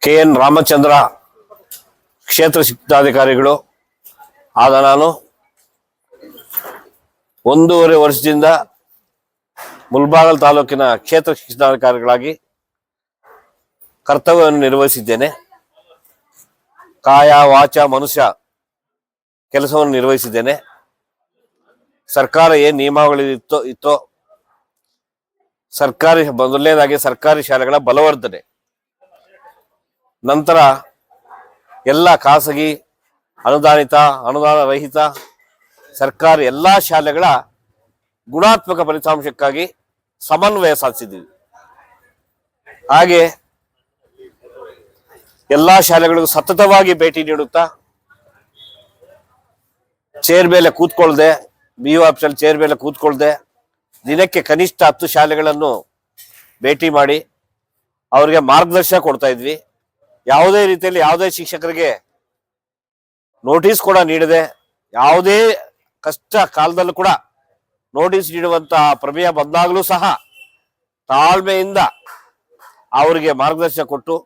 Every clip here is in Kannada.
KN ರಾಮಚಂದ್ರ ಕ್ಷೇತ್ರ ಶಿಕ್ಷಣಾಧಿಕಾರಿಗಳು ಆದ ನಾನು 1.5 ವರ್ಷದಿಂದ ಮುಳಬಾಗಿಲು ತಾಲೂಕಿನ ಕ್ಷೇತ್ರ ಶಿಕ್ಷಣಾಧಿಕಾರಿಗಳಾಗಿ ಕರ್ತವ್ಯವನ್ನು ನಿರ್ವಹಿಸಿದ್ದೇನೆ. ಕಾಯ ವಾಚ ಮನುಷ್ಯ ಕೆಲಸವನ್ನು ನಿರ್ವಹಿಸಿದ್ದೇನೆ. ಸರ್ಕಾರ ಏನು ನಿಯಮಾವಳಿ ಇತ್ತೋ ಮೊದಲನೇದಾಗಿ ಸರ್ಕಾರಿ ಶಾಲೆಗಳ ಬಲವರ್ಧನೆ, ನಂತರ ಎಲ್ಲ ಖಾಸಗಿ ಅನುದಾನಿತ ಅನುದಾನ ರಹಿತ ಸರ್ಕಾರಿ ಎಲ್ಲ ಶಾಲೆಗಳ ಗುಣಾತ್ಮಕ ಫಲಿತಾಂಶಕ್ಕಾಗಿ ಸಮನ್ವಯ ಸಾಧಿಸಿದ್ದೀವಿ. ಹಾಗೆ ಎಲ್ಲ ಶಾಲೆಗಳಿಗೂ ಸತತವಾಗಿ ಭೇಟಿ ನೀಡುತ್ತಾ ಚೇರ್ ಮೇಲೆ ಕೂತ್ಕೊಳ್ದೆ, BO ಆಫೀಸಲ್ಲಿ ಚೇರ್ ಮೇಲೆ ಕೂತ್ಕೊಳ್ದೆ ದಿನಕ್ಕೆ ಕನಿಷ್ಠ 10 ಶಾಲೆಗಳನ್ನು ಭೇಟಿ ಮಾಡಿ ಅವರಿಗೆ ಮಾರ್ಗದರ್ಶನ ಕೊಡ್ತಾ ಇದ್ವಿ. ಯಾವುದೇ ರೀತಿಯಲ್ಲಿ ಯಾವುದೇ ಶಿಕ್ಷಕರಿಗೆ ನೋಟಿಸ್ ಕೂಡ ನೀಡದೆ, ಯಾವುದೇ ಕಷ್ಟ ಕಾಲದಲ್ಲೂ ಕೂಡ ನೋಟಿಸ್ ನೀಡುವಂತಹ ಪ್ರಮೇಯ ಬಂದಾಗಲೂ ಸಹ ತಾಳ್ಮೆಯಿಂದ ಅವರಿಗೆ ಮಾರ್ಗದರ್ಶನ ಕೊಟ್ಟು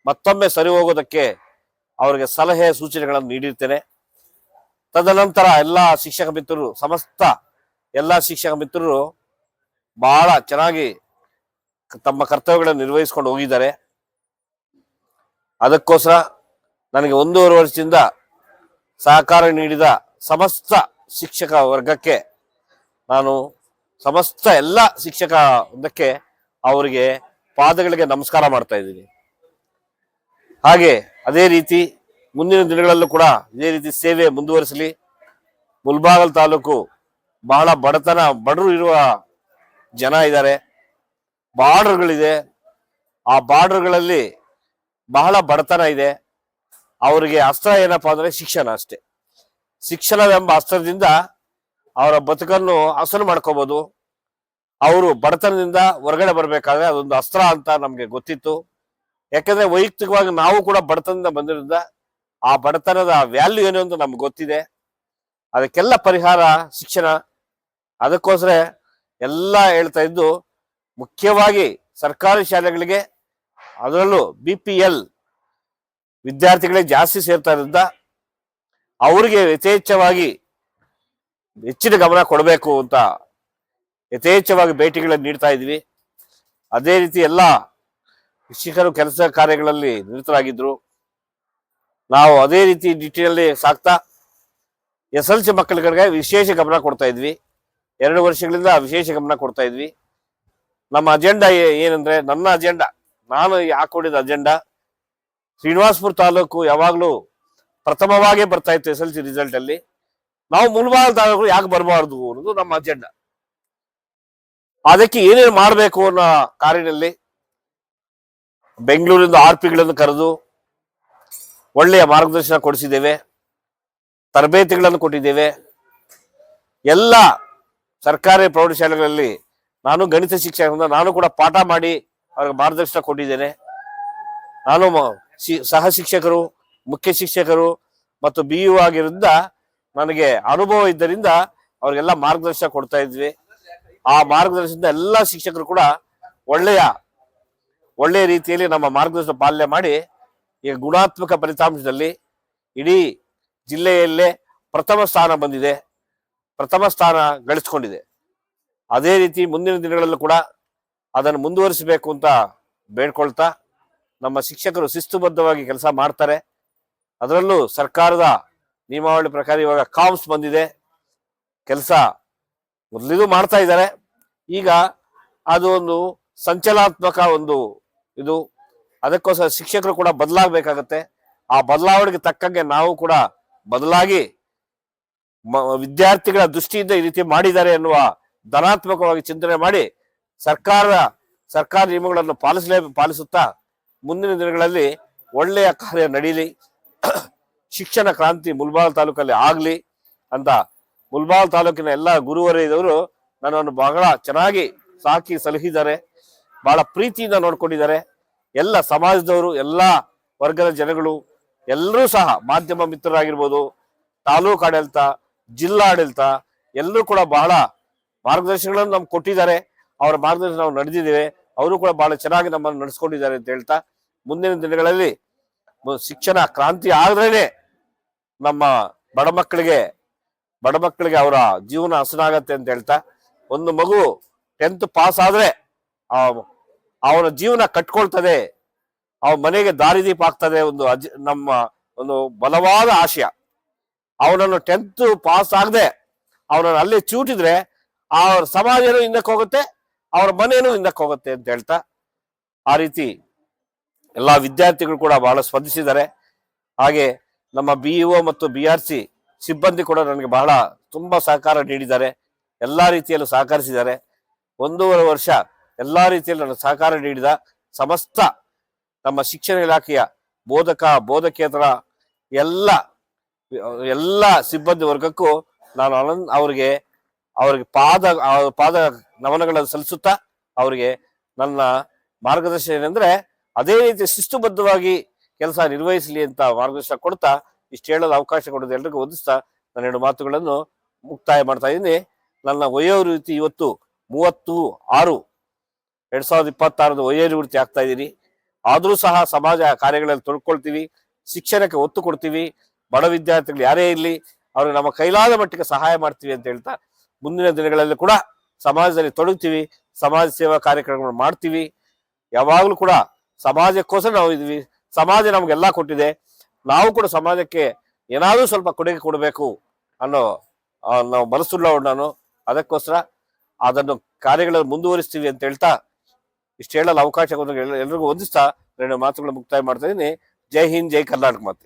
ಮತ್ತೊಮ್ಮೆ ಸರಿ ಹೋಗೋದಕ್ಕೆ ಅವರಿಗೆ ಸಲಹೆ ಸೂಚನೆಗಳನ್ನು ನೀಡಿರ್ತೇನೆ. ತದನಂತರ ಎಲ್ಲ ಶಿಕ್ಷಕ ಮಿತ್ರರು, ಸಮಸ್ತ ಎಲ್ಲ ಶಿಕ್ಷಕ ಮಿತ್ರರು ಬಹಳ ಚೆನ್ನಾಗಿ ತಮ್ಮ ಕರ್ತವ್ಯಗಳನ್ನು ನಿರ್ವಹಿಸಿಕೊಂಡು ಹೋಗಿದ್ದಾರೆ. ಅದಕ್ಕೋಸ್ಕರ ನನಗೆ 1.5 ವರ್ಷದಿಂದ ಸಹಕಾರ ನೀಡಿದ ಸಮಸ್ತ ಶಿಕ್ಷಕ ವರ್ಗಕ್ಕೆ ನಾನು ಸಮಸ್ತ ಎಲ್ಲ ಶಿಕ್ಷಕ ವರ್ಗಕ್ಕೆ ಅವರಿಗೆ ಪಾದಗಳಿಗೆ ನಮಸ್ಕಾರ ಮಾಡ್ತಾ ಇದ್ದೀನಿ. ಹಾಗೆ ಅದೇ ರೀತಿ ಮುಂದಿನ ದಿನಗಳಲ್ಲೂ ಕೂಡ ಇದೇ ರೀತಿ ಸೇವೆ ಮುಂದುವರಿಸಲಿ. ಮುಳಬಾಗಿಲು ತಾಲೂಕು ಬಹಳ ಬಡವರು ಇರುವ ಜನ ಇದ್ದಾರೆ, ಬಾರ್ಡರ್ಗಳಿದೆ. ಆ ಬಾರ್ಡರ್ಗಳಲ್ಲಿ ಬಹಳ ಬಡತನ ಇದೆ. ಅವರಿಗೆ ಅಸ್ತ್ರ ಏನಪ್ಪಾ ಅಂದ್ರೆ ಶಿಕ್ಷಣ ಅಷ್ಟೇ. ಶಿಕ್ಷಣವೆಂಬ ಅಸ್ತ್ರದಿಂದ ಅವರ ಬದುಕನ್ನು ಹಸನು ಮಾಡ್ಕೋಬಹುದು. ಅವರು ಬಡತನದಿಂದ ಹೊರಗಡೆ ಬರ್ಬೇಕಾದ್ರೆ ಅದೊಂದು ಅಸ್ತ್ರ ಅಂತ ನಮ್ಗೆ ಗೊತ್ತಿತ್ತು. ಯಾಕಂದ್ರೆ ವೈಯಕ್ತಿಕವಾಗಿ ನಾವು ಕೂಡ ಬಡತನದಿಂದ ಬಂದಿರೋದ್ರಿಂದ ಆ ಬಡತನದ ವ್ಯಾಲ್ಯೂ ಏನು ಅಂತ ನಮ್ಗೆ ಗೊತ್ತಿದೆ. ಅದಕ್ಕೆಲ್ಲ ಪರಿಹಾರ ಶಿಕ್ಷಣ. ಅದಕ್ಕೋಸ್ಕರ ಎಲ್ಲ ಹೇಳ್ತಾ ಇದ್ದು, ಮುಖ್ಯವಾಗಿ ಸರ್ಕಾರಿ ಶಾಲೆಗಳಿಗೆ, ಅದರಲ್ಲೂ BPL ವಿದ್ಯಾರ್ಥಿಗಳಿಗೆ ಜಾಸ್ತಿ ಸೇರ್ತಾ ಇರೋದ್ರಿಂದ ಅವರಿಗೆ ಯಥೇಚ್ಛವಾಗಿ ಹೆಚ್ಚಿನ ಗಮನ ಕೊಡಬೇಕು ಅಂತ ಯಥೇಚ್ಛವಾಗಿ ಭೇಟಿಗಳನ್ನು ನೀಡ್ತಾ ಇದ್ವಿ. ಅದೇ ರೀತಿ ಎಲ್ಲ ಶಿಕ್ಷಕರು ಕೆಲಸ ಕಾರ್ಯಗಳಲ್ಲಿ ನಿರತರಾಗಿದ್ರು. ನಾವು ಅದೇ ರೀತಿ ನಿಟ್ಟಿನಲ್ಲಿ ಸಾಕ್ತಾ SLC ಮಕ್ಕಳಿಗೆ ವಿಶೇಷ ಗಮನ ಕೊಡ್ತಾ ಇದ್ವಿ. 2 ವರ್ಷಗಳಿಂದ ವಿಶೇಷ ಗಮನ ಕೊಡ್ತಾ ಇದ್ವಿ. ನಮ್ಮ ಅಜೆಂಡಾ ಏನಂದ್ರೆ, ನನ್ನ ಅಜೆಂಡಾ, ನಾನು ಹಾಕೊಂಡಿದ್ದ ಅಜೆಂಡಾ, ಶ್ರೀನಿವಾಸಪುರ ತಾಲೂಕು ಯಾವಾಗ್ಲೂ ಪ್ರಥಮವಾಗೇ ಬರ್ತಾ ಇತ್ತು SLC ರಿಸಲ್ಟ್ ಅಲ್ಲಿ. ನಾವು ಮುಳಬಾಗಿಲು ತಾಲೂಕು ಯಾಕೆ ಬರಬಾರ್ದು ಅನ್ನೋದು ನಮ್ಮ ಅಜೆಂಡಾ. ಅದಕ್ಕೆ ಏನೇನು ಮಾಡಬೇಕು ಅನ್ನೋ ಕಾರಿನಲ್ಲಿ ಬೆಂಗಳೂರಿಂದ RPಗಳನ್ನು ಕರೆದು ಒಳ್ಳೆಯ ಮಾರ್ಗದರ್ಶನ ಕೊಡಿಸಿದ್ದೇವೆ, ತರಬೇತಿಗಳನ್ನು ಕೊಟ್ಟಿದ್ದೇವೆ. ಎಲ್ಲ ಸರ್ಕಾರಿ ಪ್ರೌಢಶಾಲೆಗಳಲ್ಲಿ ನಾನು ಗಣಿತ ಶಿಕ್ಷಕರಿಂದ ನಾನು ಕೂಡ ಪಾಠ ಮಾಡಿ ಅವ್ರಿಗೆ ಮಾರ್ಗದರ್ಶನ ಕೊಟ್ಟಿದ್ದೇನೆ. ನಾನು ಸಹ ಶಿಕ್ಷಕರು, ಮುಖ್ಯ ಶಿಕ್ಷಕರು ಮತ್ತು BU ಆಗಿರೋದ್ರಿಂದ ನನಗೆ ಅನುಭವ ಇದ್ದರಿಂದ ಅವ್ರಿಗೆಲ್ಲ ಮಾರ್ಗದರ್ಶನ ಕೊಡ್ತಾ ಇದ್ವಿ. ಆ ಮಾರ್ಗದರ್ಶನದಿಂದ ಎಲ್ಲ ಶಿಕ್ಷಕರು ಕೂಡ ಒಳ್ಳೆಯ ರೀತಿಯಲ್ಲಿ ನಮ್ಮ ಮಾರ್ಗದರ್ಶನ ಪಾಲನೆ ಮಾಡಿ ಈಗ ಗುಣಾತ್ಮಕ ಫಲಿತಾಂಶದಲ್ಲಿ ಇಡೀ ಜಿಲ್ಲೆಯಲ್ಲೇ ಪ್ರಥಮ ಸ್ಥಾನ ಗಳಿಸ್ಕೊಂಡಿದೆ. ಅದೇ ರೀತಿ ಮುಂದಿನ ದಿನಗಳಲ್ಲೂ ಕೂಡ ಅದನ್ನು ಮುಂದುವರಿಸಬೇಕು ಅಂತ ಬೇಡ್ಕೊಳ್ತಾ, ನಮ್ಮ ಶಿಕ್ಷಕರು ಶಿಸ್ತುಬದ್ಧವಾಗಿ ಕೆಲಸ ಮಾಡ್ತಾರೆ. ಅದರಲ್ಲೂ ಸರ್ಕಾರದ ನಿಯಮಾವಳಿ ಪ್ರಕಾರ ಇವಾಗ ಕಾಮ್ಸ್ ಬಂದಿದೆ, ಕೆಲಸ ಮೊದಲಿದು ಮಾಡ್ತಾ ಇದ್ದಾರೆ. ಈಗ ಅದು ಒಂದು ಸಂಚಲನಾತ್ಮಕ ಇದು. ಅದಕ್ಕೋಸ್ಕರ ಶಿಕ್ಷಕರು ಕೂಡ ಬದಲಾಗಬೇಕಾಗತ್ತೆ. ಆ ಬದಲಾವಣೆಗೆ ತಕ್ಕಂಗೆ ನಾವು ಕೂಡ ಬದಲಾಗಿ ವಿದ್ಯಾರ್ಥಿಗಳ ದೃಷ್ಟಿಯಿಂದ ಈ ರೀತಿ ಮಾಡಿದ್ದಾರೆ ಎನ್ನುವ ಧನಾತ್ಮಕವಾಗಿ ಚಿಂತನೆ ಮಾಡಿ ಸರ್ಕಾರ ನಿಯಮಗಳನ್ನು ಪಾಲಿಸುತ್ತಾ ಮುಂದಿನ ದಿನಗಳಲ್ಲಿ ಒಳ್ಳೆಯ ಕಾರ್ಯ ನಡೀಲಿ, ಶಿಕ್ಷಣ ಕ್ರಾಂತಿ ಮುಳಬಾಗಿಲು ತಾಲೂಕಲ್ಲಿ ಆಗ್ಲಿ ಅಂತ ಮುಳಬಾಗಿಲು ತಾಲೂಕಿನ ಎಲ್ಲ ಗುರುವರಿಯದವರು ನನ್ನನ್ನು ಬಹಳ ಚೆನ್ನಾಗಿ ಸಾಕಿ ಸಲಹಿದ್ದಾರೆ, ಬಹಳ ಪ್ರೀತಿಯಿಂದ ನೋಡ್ಕೊಂಡಿದ್ದಾರೆ. ಎಲ್ಲ ಸಮಾಜದವರು, ಎಲ್ಲ ವರ್ಗದ ಜನಗಳು ಎಲ್ಲರೂ ಸಹ, ಮಾಧ್ಯಮ ಮಿತ್ರರಾಗಿರ್ಬೋದು, ತಾಲೂಕು ಆಡಳಿತ, ಜಿಲ್ಲಾಡಳಿತ ಎಲ್ಲರೂ ಕೂಡ ಬಹಳ ಮಾರ್ಗದರ್ಶನಗಳನ್ನು ನಮ್ಗೆ ಕೊಟ್ಟಿದ್ದಾರೆ. ಅವರ ಮಾರ್ಗದರ್ಶನ ನಾವು ನಡೆದಿದ್ದೇವೆ. ಅವರು ಕೂಡ ಬಹಳ ಚೆನ್ನಾಗಿ ನಮ್ಮನ್ನು ನಡೆಸ್ಕೊಂಡಿದ್ದಾರೆ ಅಂತ ಹೇಳ್ತಾ ಮುಂದಿನ ದಿನಗಳಲ್ಲಿ ಶಿಕ್ಷಣ ಕ್ರಾಂತಿ ಆದ್ರೇನೆ ನಮ್ಮ ಬಡ ಮಕ್ಕಳಿಗೆ ಅವರ ಜೀವನ ಹಸನಾಗತ್ತೆ ಅಂತ ಹೇಳ್ತಾ, ಒಂದು ಮಗು 10th ಪಾಸ್ ಆದ್ರೆ ಅವನ ಜೀವನ ಕಟ್ಕೊಳ್ತದೆ, ಅವನ ಮನೆಗೆ ದಾರಿದೀಪ ಆಗ್ತದೆ. ನಮ್ಮ ಒಂದು ಬಲವಾದ ಆಶಯ. ಅವನನ್ನು 10th ಪಾಸ್ ಆಗದೆ ಅವನನ್ನು ಅಲ್ಲೇ ಚೂಟಿದ್ರೆ ಅವ್ರ ಸಮಾಜನೂ ಹಿಂದಕ್ಕೆ ಹೋಗುತ್ತೆ, ಅವ್ರ ಮನೇನೂ ಹಿಂದಕ್ಕೆ ಹೋಗುತ್ತೆ ಅಂತ ಹೇಳ್ತಾ, ಆ ರೀತಿ ಎಲ್ಲಾ ವಿದ್ಯಾರ್ಥಿಗಳು ಕೂಡ ಬಹಳ ಸ್ಪಂದಿಸಿದ್ದಾರೆ. ಹಾಗೆ ನಮ್ಮ BEO ಮತ್ತು BRC ಸಿಬ್ಬಂದಿ ಕೂಡ ನನಗೆ ತುಂಬಾ ಸಹಕಾರ ನೀಡಿದ್ದಾರೆ, ಎಲ್ಲಾ ರೀತಿಯಲ್ಲೂ ಸಹಕರಿಸಿದ್ದಾರೆ. 1.5 ವರ್ಷ ಎಲ್ಲಾ ರೀತಿಯಲ್ಲಿ ನನಗೆ ಸಹಕಾರ ನೀಡಿದ ಸಮಸ್ತ ನಮ್ಮ ಶಿಕ್ಷಣ ಇಲಾಖೆಯ ಬೋಧಕೇತರ ಎಲ್ಲ ಸಿಬ್ಬಂದಿ ವರ್ಗಕ್ಕೂ ನಾನು ಅವರಿಗೆ ಪಾದ ನಮನಗಳನ್ನು ಸಲ್ಲಿಸುತ್ತಾ, ಅವರಿಗೆ ನನ್ನ ಮಾರ್ಗದರ್ಶನ ಏನಂದ್ರೆ ಅದೇ ರೀತಿ ಶಿಸ್ತುಬದ್ಧವಾಗಿ ಕೆಲಸ ನಿರ್ವಹಿಸಲಿ ಅಂತ ಮಾರ್ಗದರ್ಶನ ಕೊಡ್ತಾ, ಇಷ್ಟು ಹೇಳಲು ಅವಕಾಶ ಕೊಡೋದು ಎಲ್ರಿಗೂ ವಂದಿಸ್ತಾ ನನ್ನ 2 ಮಾತುಗಳನ್ನು ಮುಕ್ತಾಯ ಮಾಡ್ತಾ ಇದ್ದೀನಿ. ನನ್ನ ವಯೋವೃತ್ತಿ ಇವತ್ತು 30/6/2026 ವಯೋವೃತ್ತಿ ಆಗ್ತಾ ಇದ್ದೀನಿ. ಆದ್ರೂ ಸಹ ಸಮಾಜ ಕಾರ್ಯಗಳಲ್ಲಿ ತೊಡ್ಕೊಳ್ತೀವಿ, ಶಿಕ್ಷಣಕ್ಕೆ ಒತ್ತು ಕೊಡ್ತೀವಿ. ಬಡ ವಿದ್ಯಾರ್ಥಿಗಳು ಯಾರೇ ಇರಲಿ ಅವ್ರಿಗೆ ನಮ್ಮ ಕೈಲಾದ ಮಟ್ಟಿಗೆ ಸಹಾಯ ಮಾಡ್ತೀವಿ ಅಂತ ಹೇಳ್ತಾ, ಮುಂದಿನ ದಿನಗಳಲ್ಲಿ ಕೂಡ ಸಮಾಜದಲ್ಲಿ ತೊಡಗ್ತೀವಿ, ಸಮಾಜ ಸೇವಾ ಕಾರ್ಯಕ್ರಮಗಳು ಮಾಡ್ತೀವಿ. ಯಾವಾಗಲೂ ಕೂಡ ಸಮಾಜಕ್ಕೋಸ್ಕರ ನಾವು ಇದ್ವಿ. ಸಮಾಜ ನಮ್ಗೆಲ್ಲಾ ಕೊಟ್ಟಿದೆ, ನಾವು ಕೂಡ ಸಮಾಜಕ್ಕೆ ಏನಾದ್ರೂ ಸ್ವಲ್ಪ ಕೊಡುಗೆ ಕೊಡಬೇಕು ಅನ್ನೋ ನಾವು ಮನಸ್ಸುಳ್ಳವನು ನಾನು. ಅದಕ್ಕೋಸ್ಕರ ಅದನ್ನು ಕಾರ್ಯಗಳನ್ನು ಮುಂದುವರಿಸ್ತೀವಿ ಅಂತ ಹೇಳ್ತಾ, ಇಷ್ಟು ಹೇಳಲು ಅವಕಾಶ ಎಲ್ರಿಗೂ ವಂದಿಸ್ತಾ 2 ಮಾತುಗಳು ಮುಕ್ತಾಯ ಮಾಡ್ತಾ ಇದ್ದೀನಿ. ಜೈ ಹಿಂದ್, ಜೈ ಕರ್ನಾಟಕ ಮಾತೆ.